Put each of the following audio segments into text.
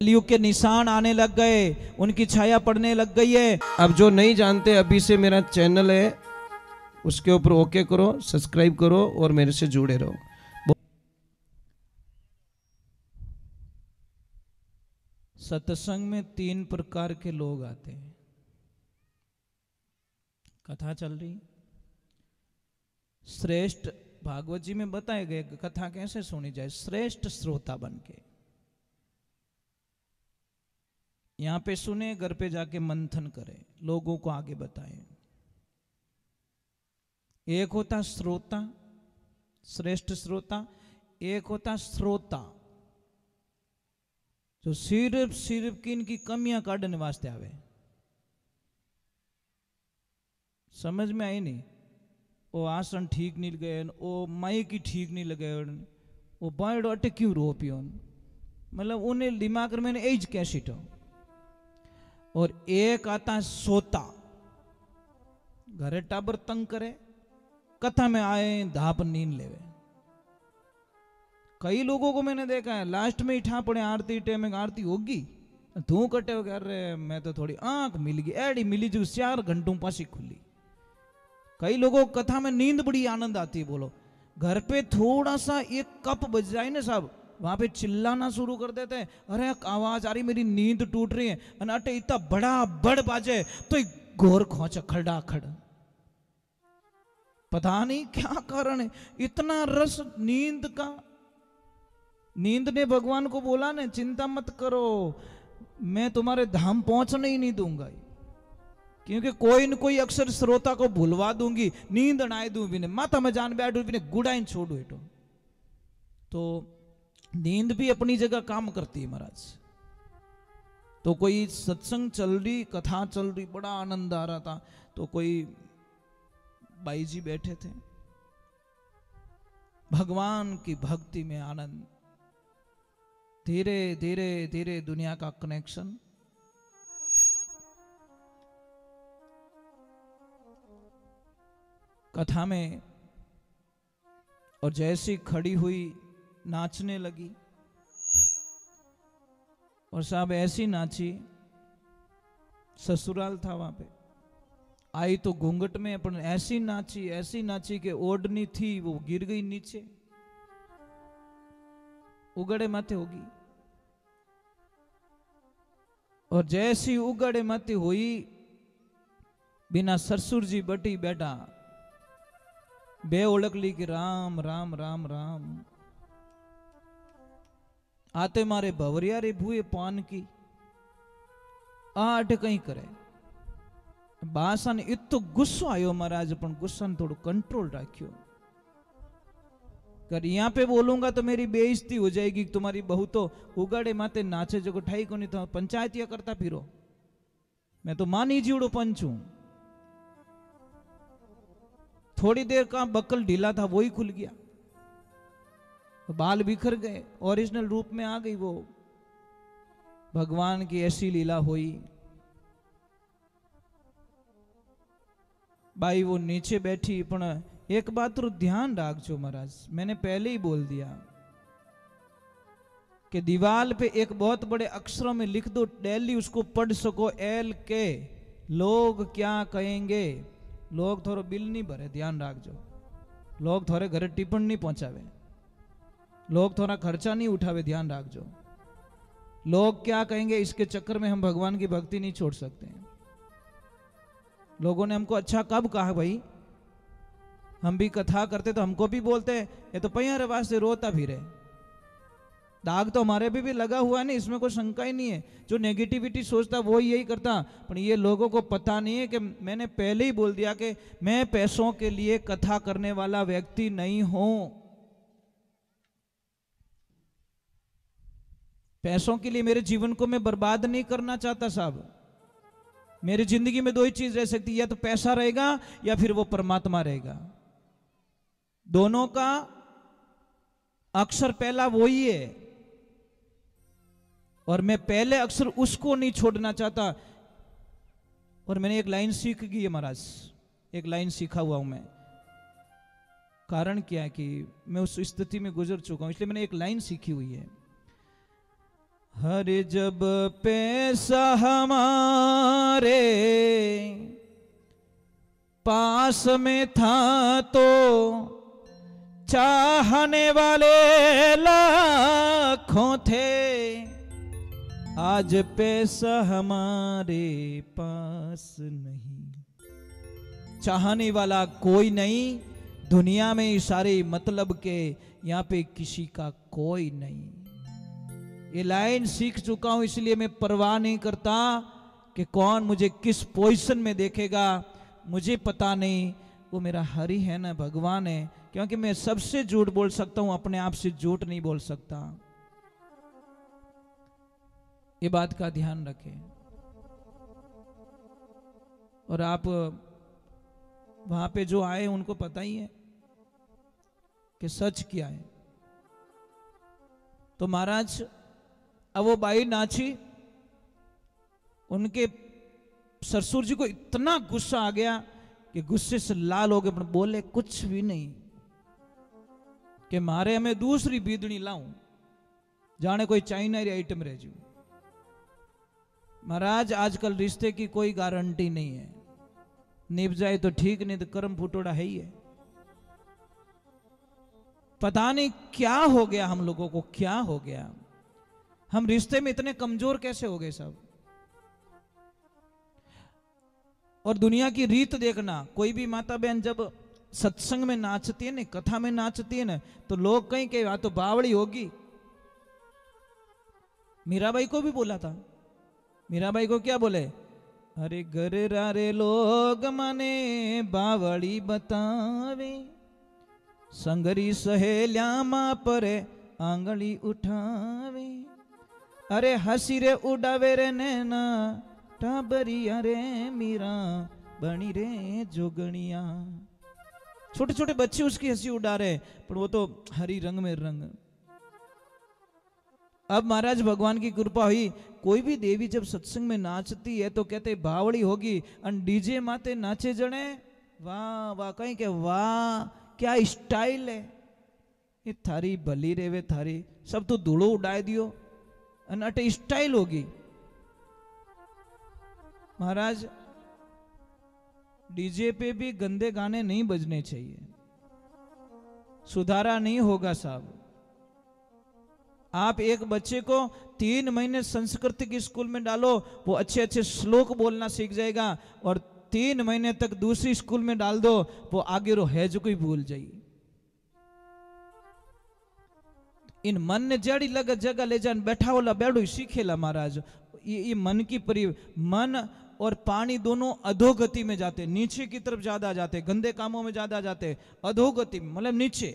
कलयुग के निशान आने लग गए, उनकी छाया पड़ने लग गई है। अब जो नहीं जानते, अभी से मेरा चैनल है उसके ऊपर ओके करो, सब्सक्राइब करो और मेरे से जुड़े रहो। सत्संग में 3 प्रकार के लोग आते हैं। कथा चल रही, श्रेष्ठ भागवत जी में बताए गए कथा कैसे सुनी जाए, श्रेष्ठ श्रोता बन के यहां पे सुने, घर पे जाके मंथन करें, लोगों को आगे बताएं। एक होता श्रोता, श्रेष्ठ श्रोता, एक होता श्रोता जो सिर्फ सिर्फ किन की कमियां काटने वास्ते आवे। समझ में आई नहीं? वो आसन ठीक नहीं लगे, वो माई की ठीक नहीं लगे, वो बाइड अटे क्यों रो पियो, मतलब उन्हें दिमाग में एज कैसी तो। और एक आता सोता, घरे टाबर तंग करे, कथा में आए धाप नींद लेवे। कई लोगों को मैंने देखा है लास्ट में इठा पड़े आरती टाइम, आरती होगी धू कटे, अरे मैं तो थोड़ी आंख मिल गई, एडी मिली जो 4 घंटों पासी खुली। कई लोगों को कथा में नींद बड़ी आनंद आती है। बोलो, घर पे थोड़ा सा एक कप बज जाए ना साहब, वहां पे चिल्लाना शुरू कर देते हैं, अरे आवाज आ रही, मेरी नींद टूट रही है, अटे इतना बड़ा बड़ बाजे तो घोर खोचा खड़ा खड़। पता नहीं क्या कारण है, इतना रस नींद का। नींद ने भगवान को बोला ने, चिंता मत करो, मैं तुम्हारे धाम पहुंचने ही नहीं दूंगा, क्योंकि कोई न कोई अक्सर श्रोता को भुलवा दूंगी, नींद नाए दू भी माथा में जान बैठू भी गुड़ाइन छोड़ू एटो। तो नींद भी अपनी जगह काम करती है महाराज। तो कोई सत्संग चल रही, कथा चल रही, बड़ा आनंद आ रहा था, तो कोई बाई जी बैठे थे, भगवान की भक्ति में आनंद, धीरे धीरे धीरे दुनिया का कनेक्शन। कथा में और जैसी खड़ी हुई नाचने लगी, और साहब ऐसी नाची, ससुराल था वहां पे, आई तो घूंघट में, अपन ऐसी नाची कि ओढ़नी थी वो गिर गई नीचे, उगड़े माथे होगी। और जैसी उगड़े माथे हुई, बिना ससुर जी बटी बैठा, बे ओळख ली कि राम राम राम राम। आते मारे भवरिया रे भूए पान की, आठ कहीं करे। बासा ने इतो गुस्सो आयो महाराज, पण गुस्सा ने थोड़ा कंट्रोल राख्यो, कर यहाँ पे बोलूंगा तो मेरी बेइज्जती हो जाएगी, तुम्हारी बहू तो उगाड़े माते नाचे जो ठाई को नहीं, तो पंचायतिया करता फिरो, मैं तो मानी जीवड़ो पंच हूं। थोड़ी देर का बक्कल ढीला था, वो ही खुल गया, बाल बिखर गए, ओरिजिनल रूप में आ गई वो। भगवान की ऐसी लीला हुई। बाई वो नीचे बैठी, पण एक बात तो ध्यान रखो महाराज, मैंने पहले ही बोल दिया कि दीवार पे एक बहुत बड़े अक्षरों में लिख दो, डेली उसको पढ़ सको, LK, लोग क्या कहेंगे। लोग थोड़ा बिल नहीं भरे, ध्यान रखो, लोग थोड़े घरे टिप्पण नहीं पहुंचावे, लोग थोड़ा खर्चा नहीं उठावे, ध्यान रखो। लोग क्या कहेंगे इसके चक्कर में हम भगवान की भक्ति नहीं छोड़ सकते हैं। लोगों ने हमको अच्छा कब कहा भाई, हम भी कथा करते तो हमको भी बोलते ये तो पैया वास्ते रोता फिरे, दाग तो हमारे भी लगा हुआ है, नहीं इसमें कोई शंका ही नहीं है। जो नेगेटिविटी सोचता वो यही करता, पर ये लोगों को पता नहीं है कि मैंने पहले ही बोल दिया कि मैं पैसों के लिए कथा करने वाला व्यक्ति नहीं हूं। पैसों के लिए मेरे जीवन को मैं बर्बाद नहीं करना चाहता साहब। मेरी जिंदगी में 2 ही चीज रह सकती है, या तो पैसा रहेगा या फिर वो परमात्मा रहेगा। दोनों का अक्षर पहला वो ही है, और मैं पहले अक्षर उसको नहीं छोड़ना चाहता। और मैंने एक लाइन सीख गई है महाराज, एक लाइन सीखा हुआ हूं मैं। कारण क्या है कि मैं उस स्थिति में गुजर चुका हूं, इसलिए मैंने एक लाइन सीखी हुई है, हरे जब पैसा हमारे पास में था तो चाहने वाले लाखों थे, आज पैसा हमारे पास नहीं, चाहने वाला कोई नहीं, दुनिया में इशारे मतलब के यहाँ पे किसी का कोई नहीं। ये लाइन सीख चुका हूं, इसलिए मैं परवाह नहीं करता कि कौन मुझे किस पोजीशन में देखेगा, मुझे पता नहीं, वो मेरा हरि है ना, भगवान है। क्योंकि मैं सबसे झूठ बोल सकता हूं, अपने आप से झूठ नहीं बोल सकता। ये बात का ध्यान रखें। और आप वहां पे जो आए उनको पता ही है कि सच क्या है। तो महाराज अब वो बाई नाची, उनके ससुर जी को इतना गुस्सा आ गया कि गुस्से से लाल हो गए, पर बोले कुछ भी नहीं कि मारे हमें दूसरी बीदड़ी लाऊं, जाने कोई चाइना री आइटम रह जू। महाराज आजकल रिश्ते की कोई गारंटी नहीं है, निभ जाए तो ठीक, नहीं तो कर्म फुटोड़ा है ही है। पता नहीं क्या हो गया हम लोगों को, क्या हो गया, हम रिश्ते में इतने कमजोर कैसे हो गए सब। और दुनिया की रीत देखना, कोई भी माता बहन जब सत्संग में नाचती है ना, कथा में नाचती है ना, तो लोग कहीं कहीं तो बावड़ी होगी। मीराबाई को भी बोला था, मीराबाई को क्या बोले, अरे घर रे लोग मने बावड़ी बतावे, संगरी सहेल्या मां परे आंगली उठावे, अरे हसी रे उड़ावे रे नैना टाबरिया रे मीरा बनी रे जोगणिया। छोटे छोटे बच्चे उसकी हंसी उड़ा रहे, पर वो तो हरी रंग में रंग। अब महाराज भगवान की कृपा हुई, कोई भी देवी जब सत्संग में नाचती है तो कहते बावड़ी होगी, और डीजे माते नाचे जने, वाह वाह, कहीं के वाह क्या स्टाइल है, ये थारी भली रेवे थारी, सब तो धूड़ो उड़ाए दियो, अटे स्टाइल होगी। महाराज डीजे पे भी गंदे गाने नहीं बजने चाहिए, सुधारा नहीं होगा साहब। आप एक बच्चे को 3 महीने संस्कृत की स्कूल में डालो, वो अच्छे अच्छे श्लोक बोलना सीख जाएगा, और 3 महीने तक दूसरी स्कूल में डाल दो, वो आगे रो है जो कोई भूल जाइए। इन मन ने जड़ी लगा जगह ले जान बैठा वाला बैठो सीखेला महाराज। ये मन की मन और पानी दोनों अधोगति में जाते, नीचे की तरफ ज्यादा जाते, गंदे कामों में ज्यादा जाते, अधोगति मतलब नीचे।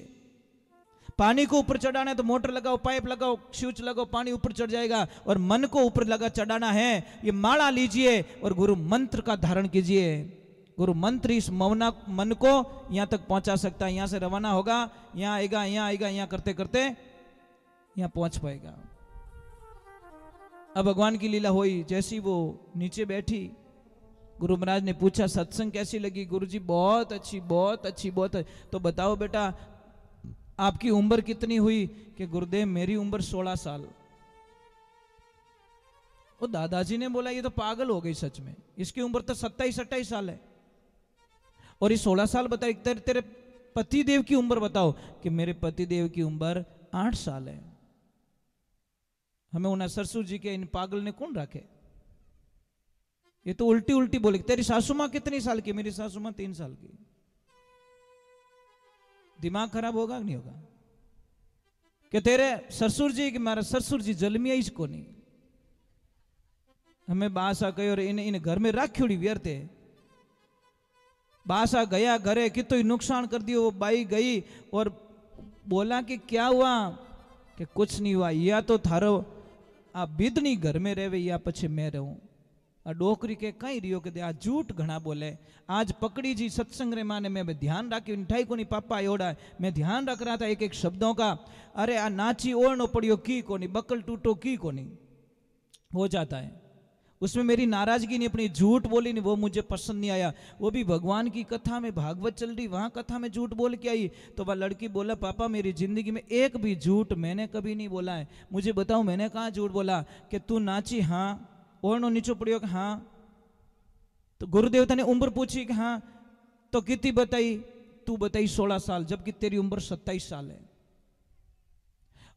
पानी को ऊपर चढ़ाना है तो मोटर लगाओ, पाइप लगाओ, स्विच लगाओ, पानी ऊपर चढ़ जाएगा। और मन को ऊपर लगा चढ़ाना है, ये माला लीजिए और गुरु मंत्र का धारण कीजिए। गुरु मंत्र इस मन को यहां तक पहुंचा सकता है। यहां से रवाना होगा, यहां आएगा, यहां आएगा, यहां करते करते यहां पहुंच पाएगा। अब भगवान की लीला हुई, जैसी वो नीचे बैठी, गुरु महाराज ने पूछा सत्संग कैसी लगी। गुरुजी बहुत अच्छी, बहुत अच्छी, बहुत अच्छी। तो बताओ बेटा आपकी उम्र कितनी हुई? कि गुरुदेव मेरी उम्र 16 साल। वो दादाजी ने बोला ये तो पागल हो गई सच में, इसकी उम्र तो 27-28 साल है। और ये 16 साल बताई, तेरे पतिदेव की उम्र बताओ। कि मेरे पतिदेव की उम्र 8 साल है। हमें उन्हें सरसू जी के इन पागल ने कौन रखे? ये तो उल्टी उल्टी बोले। तेरी सासू मां कितनी साल की? मेरी सासू मां 3 साल की। दिमाग खराब होगा कि नहीं होगा? कि तेरे ससुर जी कि मारा ससुर जी जलमिया इसको नहीं। हमें बासा कही और इन घर में राखी व्यर्थे। बासा गया घरे, कितो नुकसान कर दियो। वो बाई गई और बोला कि क्या हुआ? कि कुछ नहीं हुआ, या तो थारो आ बिदनी घर में रहे या पछे मैं रहूं। आ डोकरी के कहीं रियो के आ झूठ घना बोले। आज पकड़ी जी सत्संग रे माने मैं ध्यान राखी ठाई को नहीं पापा एवड़ा मैं ध्यान रख रहा था एक एक शब्दों का। अरे आ नाची ओढ़नो पड़ियो की को नहीं, बकल टूटो की को नहीं हो जाता है। उसमें मेरी नाराजगी नहीं, अपनी झूठ बोली नहीं, वो मुझे पसंद नहीं आया। वो भी भगवान की कथा में, भागवत चल रही, वहां कथा में झूठ बोल के आई। तो वह लड़की बोला, पापा मेरी जिंदगी में एक भी झूठ मैंने कभी नहीं बोला है, मुझे बताओ मैंने कहाँ झूठ बोला। कि तू नाची, हाँ। ओढ़नो नीचो पड़ियो, कि हाँ। तो गुरुदेवता ने उम्र पूछी कि हाँ। तो कितनी बताई? तू बताई 16 साल, जबकि तेरी उम्र 27 साल है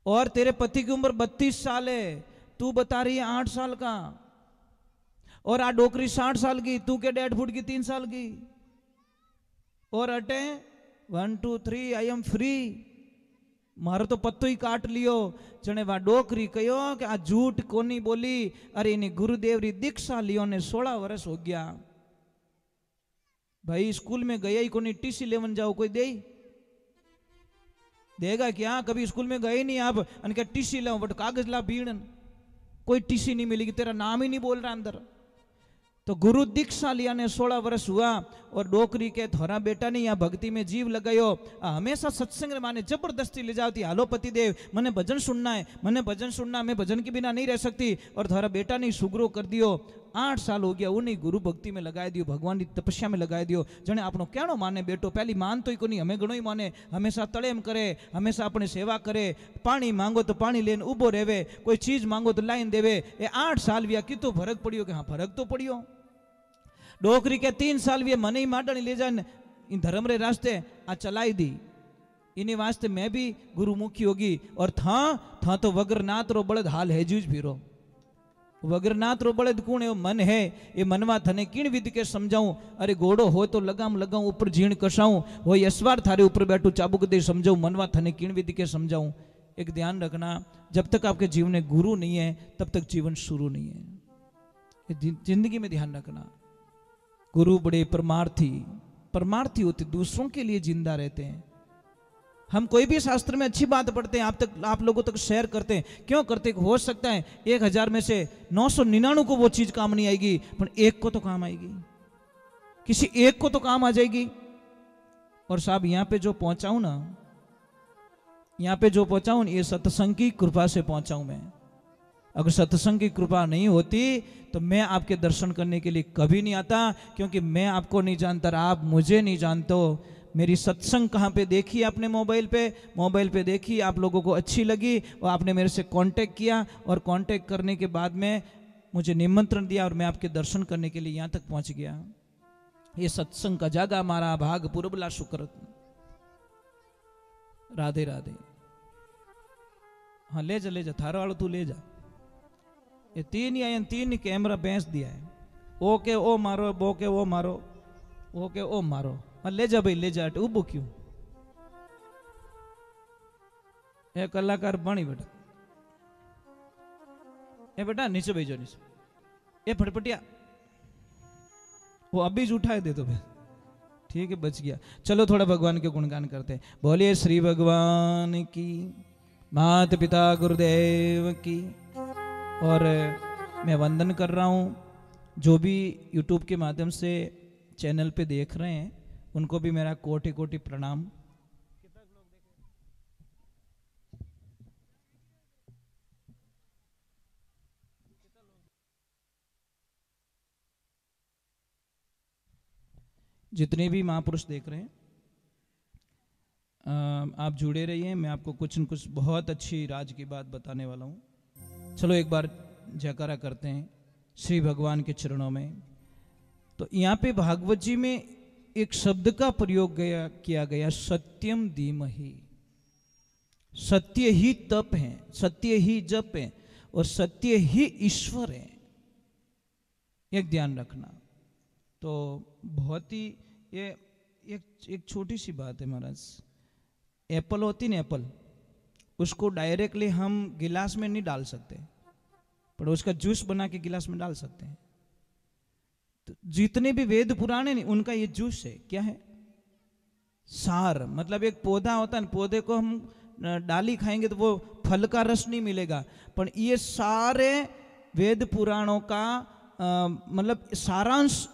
और तेरे पति की उम्र 32 साल है। तू बता रही है 8 साल का, और आ डोकरी 60 साल की, तू के 1.5 फुट की 3 साल की। और अटे 1 2 3 आई एम फ्री। मारो तो पत्तो ही काट लियो। जने वा डोकरी कहो कि आ झूठ कोनी बोली। अरे इन्हें गुरुदेव री दीक्षा लियो ने 16 वर्ष हो गया। भाई स्कूल में गया ही कोनी, टीसी लेवन जाओ कोई देगा क्या? कभी स्कूल में गए नहीं आप, क्या टीसी लाओ, बट कागज ला भीड़न, कोई टीसी नहीं मिलेगी, तेरा नाम ही नहीं बोल रहा अंदर। तो गुरु दीक्षा लिया ने 16 वर्ष हुआ और डोकरी के थोड़ा बेटा ने यहाँ भक्ति में जीव लगायो। हमेशा सत्संग माने जबरदस्ती ले जाती, हालो पतिदेव मने भजन सुनना है, मने भजन सुनना, मैं भजन के बिना नहीं रह सकती। और थोड़ा बेटा ने सुगरो कर दियो। 8 साल हो गया उन्हीं गुरु भक्ति में लगाए दियो, भगवान की तपस्या में लगाए दियो। जने आपनो कहनो माने बेटो, पहली मान तो ही कोनी, हमें घणो ही माने, हमेशा तड़ेम करे, हमेशा अपनी सेवा करे। पानी मांगो तो पानी लेने उबो रेवे, कोई चीज मांगो तो लाइन देवे। ये 8 साल भी कितो फर्क पड़ियो? कि हाँ फर्क तो पड़ियो। डोकरी के 3 साल भी मने ही माडणी ले जाने इन धर्म रे रास्ते आ चलाई दी। इन्हीं वास्ते मैं भी गुरुमुखी होगी। और था तो वगरनाथ रो बड़द हाल है जूझ फिरो। वगरनाथ रो बड़द कौन है? मन है। ये मनवा थने किण विधि के समझाऊं? अरे घोड़ो हो तो लगाम लगाऊं, ऊपर झीण कसाऊं, हो यसवार थारे ऊपर बैठू चाबुक दे समझाऊं, मनवा थने किण विधि के समझाऊं। एक ध्यान रखना, जब तक आपके जीवन में गुरु नहीं है तब तक जीवन शुरू नहीं है। ये जिंदगी में ध्यान रखना। गुरु बड़े परमार्थी होते, दूसरों के लिए जिंदा रहते हैं। हम कोई भी शास्त्र में अच्छी बात पढ़ते हैं, आप लोगों तक शेयर करते हैं। क्यों करते? हो सकता है 1000 में से 999 को वो चीज काम नहीं आएगी, पर एक को तो काम आएगी, किसी एक को तो काम आ जाएगी। और साहब यहाँ पे जो पहुंचाऊं ना, ये सत्संग की कृपा से पहुंचाऊं मैं। अगर सत्संग की कृपा नहीं होती तो मैं आपके दर्शन करने के लिए कभी नहीं आता, क्योंकि मैं आपको नहीं जानता, आप मुझे नहीं जानते हो। मेरी सत्संग कहाँ पे देखी आपने? मोबाइल पे देखी, आप लोगों को अच्छी लगी और आपने मेरे से कांटेक्ट किया, और कांटेक्ट करने के बाद में मुझे निमंत्रण दिया और मैं आपके दर्शन करने के लिए यहाँ तक पहुँच गया। ये सत्संग का जागा मारा भाग पुरबला शुक्र। राधे राधे। हाँ ले जा थारा वालों, तू ले जा। ये 3 ही आए, 3 कैमरा बेच दिया है। ओके ओ मारो, बोके ओ मारो, ओके ओ मारो। ले जा भाई, ले जा। उबो क्यों? ए कलाकार बनी बेटा, ए बेटा नीचे भेजो, नीचे। ए फटफटिया, वो अभी उठाए दे तो फिर ठीक है, बच गया। चलो थोड़ा भगवान के गुणगान करते हैं। बोलिए श्री भगवान की, माता पिता गुरुदेव की। और मैं वंदन कर रहा हूँ जो भी YouTube के माध्यम से चैनल पे देख रहे हैं, उनको भी मेरा कोटि कोटि प्रणाम। जितने भी महापुरुष देख रहे हैं, आप जुड़े रहिए। मैं आपको कुछ न कुछ बहुत अच्छी राज की बात बताने वाला हूँ। चलो एक बार जयकारा करते हैं श्री भगवान के चरणों में। तो यहाँ पे भागवत जी में एक शब्द का प्रयोग किया गया, सत्यम धीमहि। सत्य ही तप है, सत्य ही जप है, और सत्य ही ईश्वर है। एक ध्यान रखना। तो बहुत ही ये एक छोटी सी बात है महाराज। एप्पल होती ना, एप्पल, उसको डायरेक्टली हम गिलास में नहीं डाल सकते, पर उसका जूस बना के गिलास में डाल सकते हैं। तो जितने भी वेद पुराण है उनका ये जूस है, क्या है? सार। मतलब एक पौधा होता है, पौधे को हम डाली खाएंगे तो वो फल का रस नहीं मिलेगा, पर ये सारे वेद पुराणों का मतलब सारांश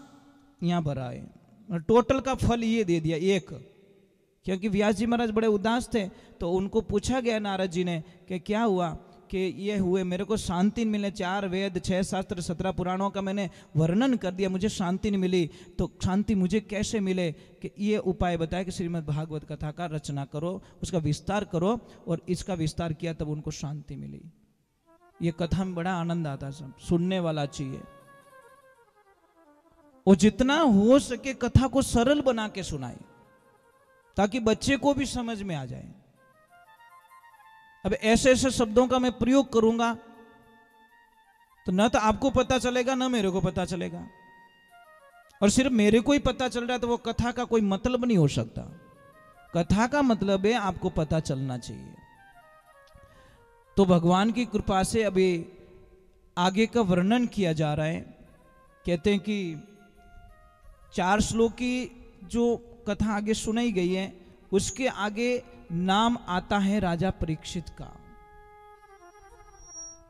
यहाँ भरा है। टोटल का फल ये दे दिया एक। क्योंकि व्यास जी महाराज बड़े उदास थे, तो उनको पूछा गया नारद जी ने कि क्या हुआ, कि ये हुए, मेरे को शांति नहीं मिले, 4 वेद 6 शास्त्र 17 पुराणों का मैंने वर्णन कर दिया, मुझे शांति नहीं मिली, तो शांति मुझे कैसे मिले? कि ये उपाय बताया कि श्रीमद् भागवत कथा का रचना करो, उसका विस्तार करो, और इसका विस्तार किया तब उनको शांति मिली। ये कथा में बड़ा आनंद आता है, सब सुनने वाला चाहिए, और जितना हो सके कथा को सरल बना के सुनाए ताकि बच्चे को भी समझ में आ जाए। अब ऐसे ऐसे शब्दों का मैं प्रयोग करूंगा तो न तो आपको पता चलेगा न मेरे को पता चलेगा, और सिर्फ मेरे को ही पता चल रहा है तो वो कथा का कोई मतलब नहीं हो सकता। कथा का मतलब है आपको पता चलना चाहिए। तो भगवान की कृपा से अभी आगे का वर्णन किया जा रहा है। कहते हैं कि 4 श्लोक की जो कथा आगे सुनाई गई है उसके आगे नाम आता है राजा परीक्षित का।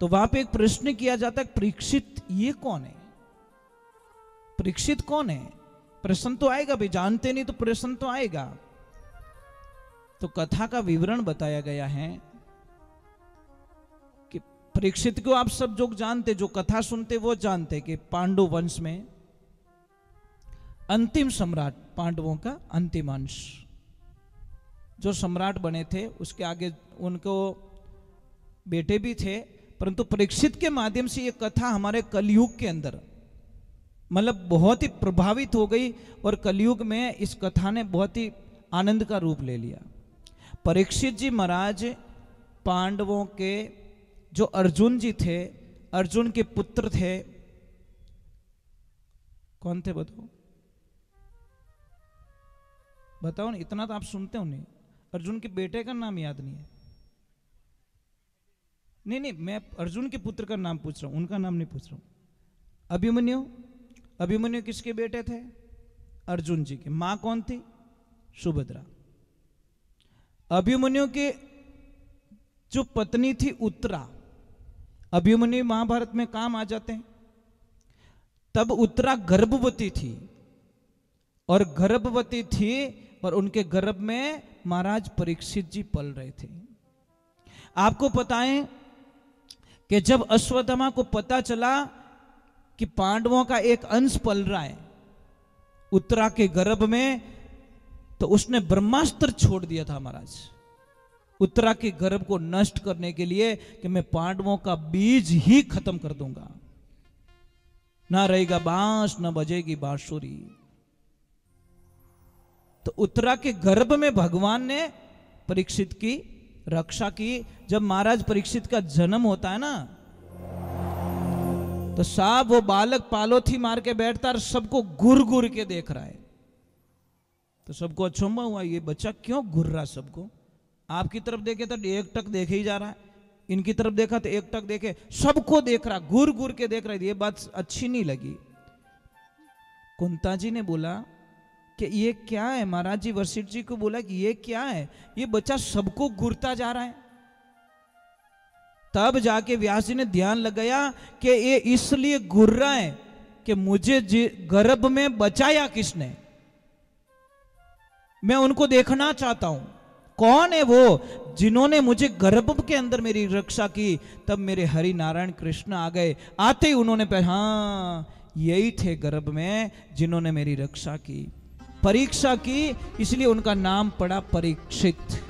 तो वहां पे एक प्रश्न किया जाता है, परीक्षित ये कौन है? परीक्षित कौन है? प्रश्न तो आएगा भाई, जानते नहीं तो प्रश्न तो आएगा। तो कथा का विवरण बताया गया है कि परीक्षित को आप सब जो जानते, जो कथा सुनते वो जानते कि पांडु वंश में अंतिम सम्राट, पांडवों का अंतिम अंश जो सम्राट बने थे, उसके आगे उनको बेटे भी थे, परंतु परीक्षित के माध्यम से ये कथा हमारे कलयुग के अंदर मतलब बहुत ही प्रभावित हो गई, और कलयुग में इस कथा ने बहुत ही आनंद का रूप ले लिया। परीक्षित जी महाराज पांडवों के जो अर्जुन जी थे, अर्जुन के पुत्र थे। कौन थे बताओ? बताओ ना, इतना तो आप सुनते हो नहीं। अर्जुन के बेटे का नाम याद नहीं है? नहीं, मैं अर्जुन के पुत्र का नाम पूछ रहा हूं, उनका नाम नहीं पूछ रहा हूं। अभिमन्यु, अभिमन्यु किसके बेटे थे? अर्जुन जी के। मां कौन थी? सुभद्रा। अभिमन्यु के जो पत्नी थी उत्तरा, अभिमन्यु महाभारत में काम आ जाते हैं। तब उत्तरा गर्भवती थी, और गर्भवती थी और उनके गर्भ में महाराज परीक्षित जी पल रहे थे। आपको पता है कि जब अश्वत्थामा को पता चला कि पांडवों का एक अंश पल रहा है उत्तरा के गर्भ में, तो उसने ब्रह्मास्त्र छोड़ दिया था महाराज, उत्तरा के गर्भ को नष्ट करने के लिए, कि मैं पांडवों का बीज ही खत्म कर दूंगा, ना रहेगा बांस न बजेगी बांसुरी। तो उत्तरा के गर्भ में भगवान ने परीक्षित की रक्षा की। जब महाराज परीक्षित का जन्म होता है ना, तो साहब वो बालक पालोथी मार के बैठता और सबको घूर घूर के देख रहा है। तो सबको अचंभा हुआ, ये बच्चा क्यों घूर रहा? सबको आपकी तरफ देखे तो एक टक देखे ही जा रहा है, इनकी तरफ देखा तो एक टक देखे, सबको देख रहा, घूर घूर के देख रहा है। ये बात अच्छी नहीं लगी। कुंता जी ने बोला कि ये क्या है? महाराज जी वशिष्ठ जी को बोला कि ये क्या है? ये बच्चा सबको घूरता जा रहा है। तब जाके व्यास जी ने ध्यान लगाया कि ये इसलिए घूर रहा है कि मुझे गर्भ में बचाया किसने, मैं उनको देखना चाहता हूं। कौन है वो जिन्होंने मुझे गर्भ के अंदर मेरी रक्षा की? तब मेरे हरि नारायण कृष्ण आ गए। आते ही उन्होंने हाँ, यही थे गर्भ में जिन्होंने मेरी रक्षा की, परीक्षा की, इसलिए उनका नाम पड़ा परीक्षित।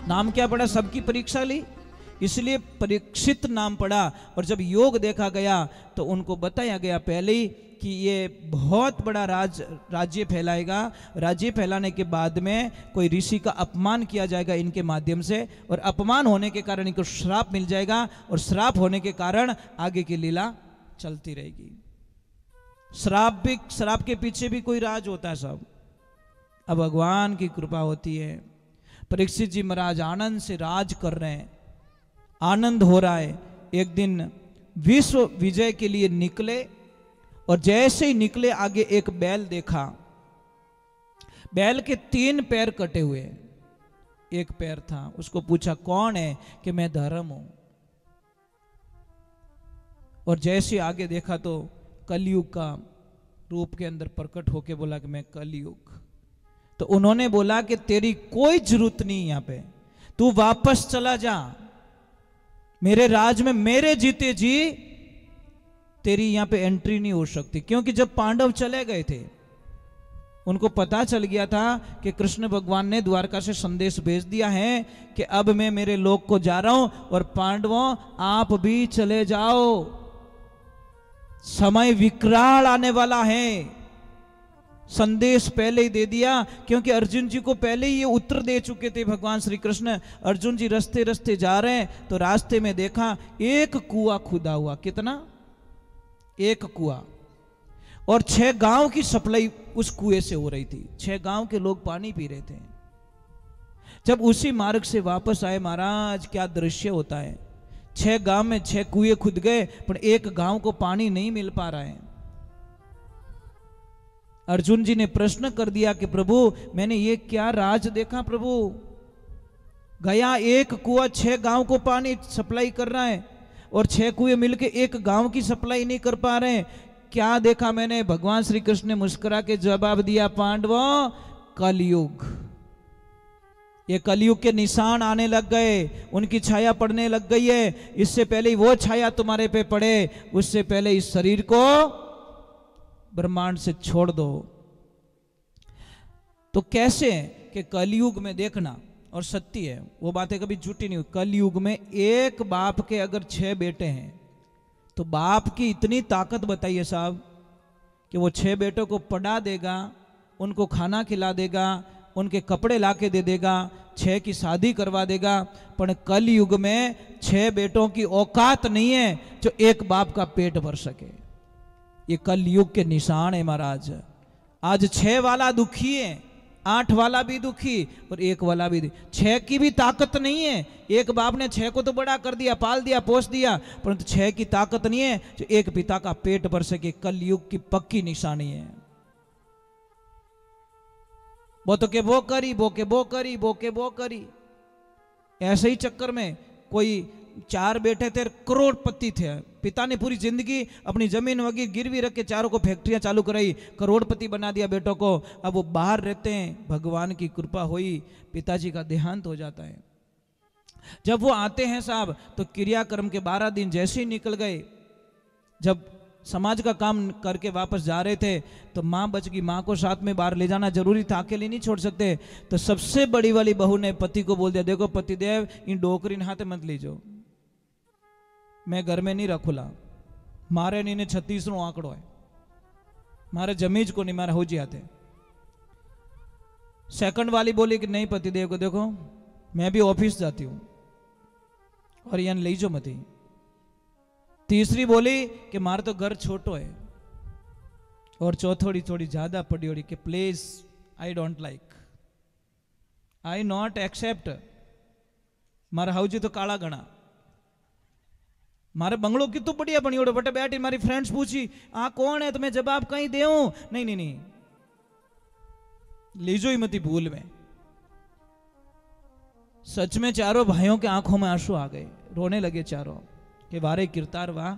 नाम क्या पड़ा? सबकी परीक्षा ली, इसलिए परीक्षित नाम पड़ा। और जब योग देखा गया तो उनको बताया गया पहले ही कि ये बहुत बड़ा राज्य फैलाएगा। राज्य फैलाने के बाद में कोई ऋषि का अपमान किया जाएगा इनके माध्यम से, और अपमान होने के कारण इनको श्राप मिल जाएगा, और श्राप होने के कारण आगे की लीला चलती रहेगी। श्राप के पीछे भी कोई राज होता है सब। अब भगवान की कृपा होती है। परीक्षित जी महाराज आनंद से राज कर रहे हैं, आनंद हो रहा है। एक दिन विश्व विजय के लिए निकले, और जैसे ही निकले आगे एक बैल देखा। बैल के 3 पैर कटे हुए, एक पैर था। उसको पूछा कौन है? कि मैं धर्म हूं। और जैसे आगे देखा तो कलयुग का रूप के अंदर प्रकट होके बोला कि मैं कलयुग। तो उन्होंने बोला कि तेरी कोई जरूरत नहीं, यहां पे तू वापस चला जा, मेरे राज में मेरे जीते जी तेरी यहां पे एंट्री नहीं हो सकती। क्योंकि जब पांडव चले गए थे, उनको पता चल गया था कि कृष्ण भगवान ने द्वारका से संदेश भेज दिया है कि अब मैं मेरे लोक को जा रहा हूं और पांडवों आप भी चले जाओ, समय विकराल आने वाला है। संदेश पहले ही दे दिया, क्योंकि अर्जुन जी को पहले ही ये उत्तर दे चुके थे भगवान श्री कृष्ण। अर्जुन जी रास्ते रास्ते जा रहे हैं तो रास्ते में देखा एक कुआं खुदा हुआ। कितना? एक कुआं, और 6 गांव की सप्लाई उस कुएं से हो रही थी। 6 गांव के लोग पानी पी रहे थे। जब उसी मार्ग से वापस आए महाराज, क्या दृश्य होता है। 6 गांव में 6 कुएं खुद गए, पर एक गांव को पानी नहीं मिल पा रहा है। अर्जुन जी ने प्रश्न कर दिया कि प्रभु मैंने ये क्या राज देखा प्रभु, गया एक कुआं 6 गांव को पानी सप्लाई कर रहा है और 6 कुएं मिलके एक गांव की सप्लाई नहीं कर पा रहे हैं। क्या देखा मैंने? भगवान श्री कृष्ण ने मुस्कुरा के जवाब दिया, पांडवों कलयुग, ये कलयुग के निशान आने लग गए, उनकी छाया पड़ने लग गई है। इससे पहले वो छाया तुम्हारे पे पड़े, उससे पहले इस शरीर को ब्रह्मांड से छोड़ दो। तो कैसे कि कलयुग में देखना, और सत्य है वो बातें कभी झूठी नहीं हुई, कलयुग में एक बाप के अगर 6 बेटे हैं तो बाप की इतनी ताकत बताइए साहब कि वो 6 बेटों को पढ़ा देगा, उनको खाना खिला देगा, उनके कपड़े लाके दे देगा, 6 की शादी करवा देगा। पर कलयुग में 6 बेटों की औकात नहीं है जो एक बाप का पेट भर सके। ये कलयुग के निशान है महाराज। आज 6 वाला दुखी है, 8 वाला भी दुखी और 1 वाला भी। 6 की भी ताकत नहीं है। एक बाप ने 6 को तो बड़ा कर दिया, पाल दिया, पोस दिया, परंतु 6 की ताकत नहीं है जो एक पिता का पेट भर सके। कलयुग की पक्की निशानी है। वो तो के वो करी, वो के वो करी, वो के वो करी। ऐसे ही चक्कर में कोई 4 बेटे थे, करोड़पति थे। पिता ने पूरी जिंदगी अपनी जमीन वगैरह गिरवी रख के चारों को फैक्ट्रियां चालू कराई, करोड़पति बना दिया बेटों को। अब वो बाहर रहते हैं, भगवान की कृपा हुई, पिताजी का देहांत हो जाता है। जब वो आते हैं साहब तो क्रियाक्रम के 12 दिन जैसे ही निकल गए, जब समाज का काम करके वापस जा रहे थे तो माँ बच गई। माँ को साथ में बाहर ले जाना जरूरी था, अकेले नहीं छोड़ सकते। तो सबसे बड़ी वाली बहू ने पति को बोल दिया, देखो पतिदेव इन डोकरी हाथ मत लीजो, मैं घर में नहीं रखूला, मारे नहीं ने 36रो आंकड़ो है, मारे जमीज को नहीं, मारे हो जी आते। सेकंड वाली बोली कि नहीं पतिदेव को देखो मैं भी ऑफिस जाती हूं और यहाँ ले जो मती। तीसरी बोली कि मारे तो घर छोटो है, और चौथोड़ी थोड़ी ज्यादा पड़ी होड़ी कि please I don't like, I not accept. मारा हाउजी तो काला गणा, मारे बंगलो कितु बढ़िया बनी ओडे बटे बैठी। मारी फ्रेंड्स पूछी आ कौन है, तो मैं जवाब कहीं दे नहीं नहीं नहीं, लीजो ही मती भूल में। सच में चारों भाइयों के आंखों में आंसू आ गए, रोने लगे चारों कि वारे किरतार वाह,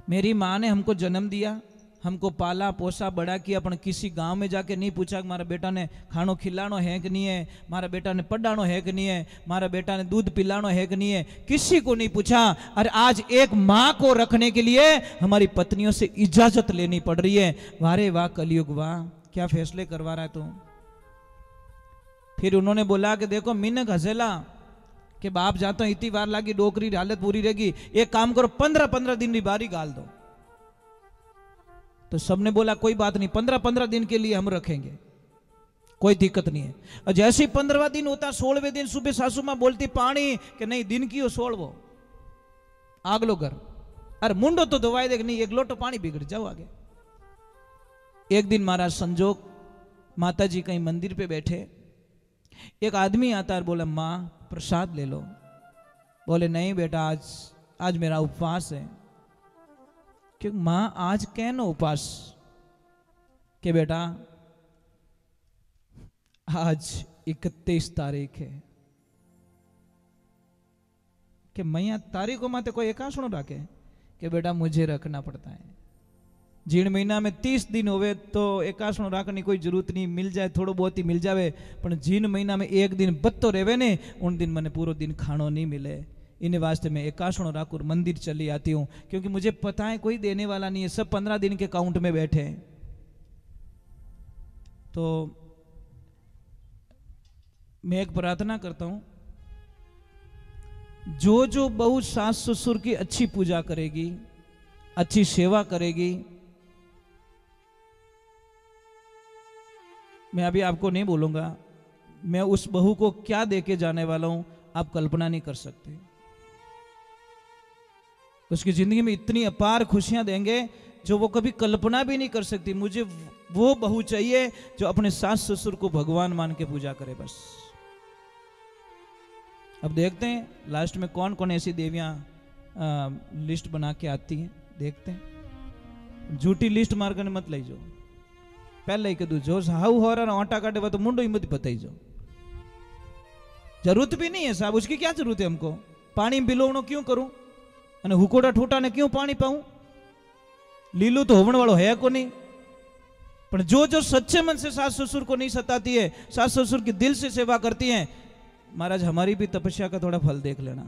मेरी माँ ने हमको जन्म दिया, हमको पाला पोसा बड़ा किया, पर किसी गांव में जाके नहीं पूछा कि मारा बेटा ने खानो खिलानो है कि नहीं है, मारा बेटा ने पढ़ानो है कि नहीं है, मारा बेटा ने दूध पिलानो है कि नहीं है, किसी को नहीं पूछा। और आज एक माँ को रखने के लिए हमारी पत्नियों से इजाजत लेनी पड़ रही है। वारे वाह कलयुग वाह, क्या फैसले करवा रहा है तू। फिर उन्होंने बोला कि देखो मिनक हजेला के बाप जाता इतनी बार लागी, डोकरी हालत पूरी रहेगी, एक काम करो 15-15 दिन की बारी गाल दो। तो सबने बोला कोई बात नहीं, 15-15 दिन के लिए हम रखेंगे, कोई दिक्कत नहीं है। और जैसे ही 15वां दिन होता, 16वें दिन सुबह सासू मां बोलती पानी कि नहीं दिन की हो 16वो आगलो घर, अरे मुंडो तो धोवाई दे, नहीं एक लोटो पानी बिगड़ जाओ आगे। एक दिन महाराज संजोग माता जी कहीं मंदिर पे बैठे, एक आदमी आता है, बोला माँ प्रसाद ले लो। बोले नहीं बेटा आज मेरा उपवास है। क्यों माँ आज कहनो उपास के बेटा आज 31 तारीख है कि मैं तारीखों में तो कोई एकाशणो रखे कि बेटा मुझे रखना पड़ता है। जीण महीना में 30 दिन होवे तो एकासणो राखनी कोई जरूरत नहीं, मिल जाए थोड़ो बहुत ही मिल जावे, पण जीण महीना में एक दिन बत्तो रेवे ने उन दिन मने पूरो दिन खानो नहीं मिले। इन वास्ते मैं एकासणो राखूर मंदिर चली आती हूँ, क्योंकि मुझे पता है कोई देने वाला नहीं है, सब 15 दिन के काउंट में बैठे हैं। तो मैं एक प्रार्थना करता हूं, जो बहू सास ससुर की अच्छी पूजा करेगी, अच्छी सेवा करेगी, मैं अभी आपको नहीं बोलूंगा मैं उस बहू को क्या देके जाने वाला हूं, आप कल्पना नहीं कर सकते। उसकी जिंदगी में इतनी अपार खुशियां देंगे जो वो कभी कल्पना भी नहीं कर सकती। मुझे वो बहू चाहिए जो अपने सास ससुर को भगवान मान के पूजा करे बस। अब देखते हैं लास्ट में कौन कौन ऐसी देवियां लिस्ट बना के आती हैं, देखते हैं। झूठी लिस्ट मार कर मत ले जाओ, पहले ही कदू जो हाउ हो रहा आटा काटे वो तो मुंडो ही मत बताई जाओ, जरूरत भी नहीं है साहब, उसकी क्या जरूरत है हमको। पानी बिलोवणो क्यों करूं अने हुकोड़ा ठूटा ने क्यों पानी पाऊं, लीलू तो होवन वालों है को नहीं। पर जो सच्चे मन से सास ससुर को नहीं सताती है, सास ससुर की दिल से सेवा करती हैं, महाराज हमारी भी तपस्या का थोड़ा फल देख लेना।